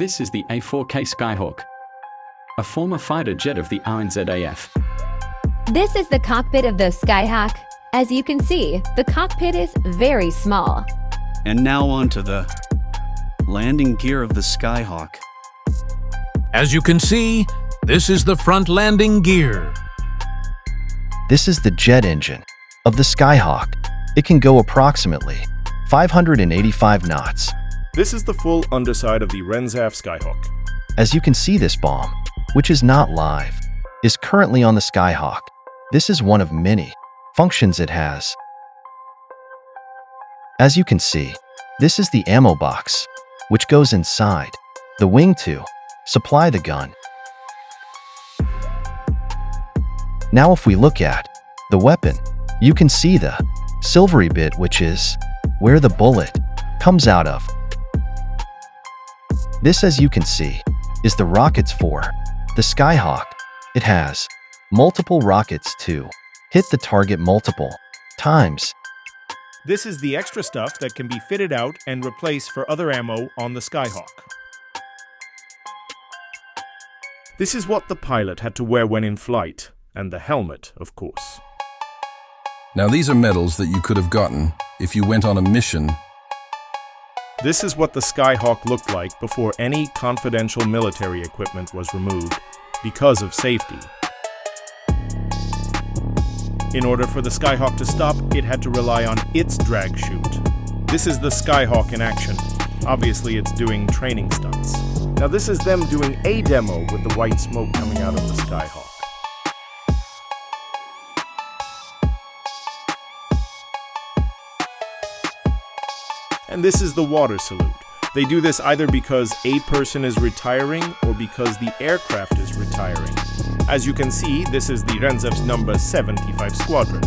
This is the A4K Skyhawk, a former fighter jet of the RNZAF. This is the cockpit of the Skyhawk. As you can see, the cockpit is very small. And now on to the landing gear of the Skyhawk. As you can see, this is the front landing gear. This is the jet engine of the Skyhawk. It can go approximately 585 knots. This is the full underside of the RNZAF Skyhawk. As you can see, this bomb, which is not live, is currently on the Skyhawk. This is one of many functions it has. As you can see, this is the ammo box, which goes inside the wing to supply the gun. Now if we look at the weapon, you can see the silvery bit, which is where the bullet comes out of. This, as you can see, is the rockets for the Skyhawk. It has multiple rockets to hit the target multiple times. This is the extra stuff that can be fitted out and replaced for other ammo on the Skyhawk. This is what the pilot had to wear when in flight, and the helmet, of course. Now these are medals that you could have gotten if you went on a mission. This is what the Skyhawk looked like before any confidential military equipment was removed because of safety. In order for the Skyhawk to stop, it had to rely on its drag chute. This is the Skyhawk in action. Obviously, it's doing training stunts. Now this is them doing a demo with the white smoke coming out of the Skyhawk. And this is the water salute. They do this either because a person is retiring or because the aircraft is retiring. As you can see, this is the RNZAFs number 75 squadron.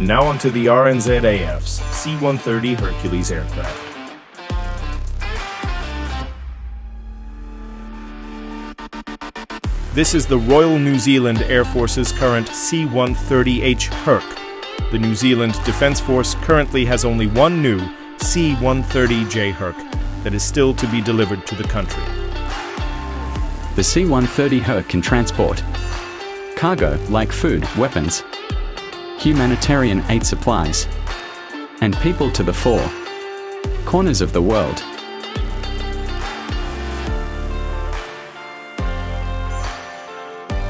Now onto the RNZAFs, C-130 Hercules aircraft. This is the Royal New Zealand Air Force's current C-130H Herc. The New Zealand Defence Force currently has only one new C-130J Herc that is still to be delivered to the country. The C-130 Herc can transport cargo like food, weapons, humanitarian aid supplies, and people to the four corners of the world.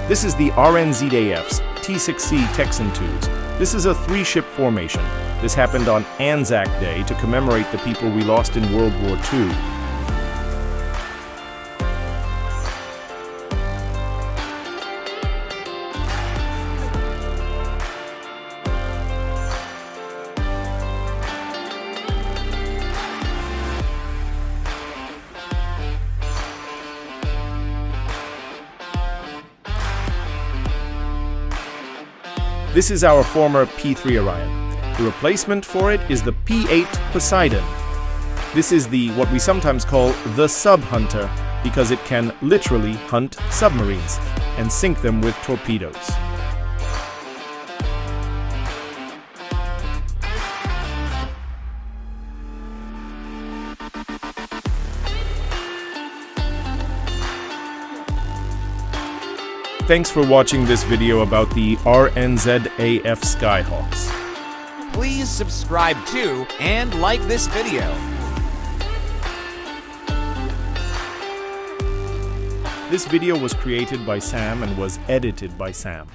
This is the RNZAFs T6C Texan IIs. This is a three-ship formation. This happened on Anzac Day to commemorate the people we lost in World War II. This is our former P-3 Orion. The replacement for it is the P-8 Poseidon. This is what we sometimes call the sub-hunter because it can literally hunt submarines and sink them with torpedoes. Thanks for watching this video about the RNZAF Skyhawks. Please subscribe to and like this video. This video was created by Sam and was edited by Sam.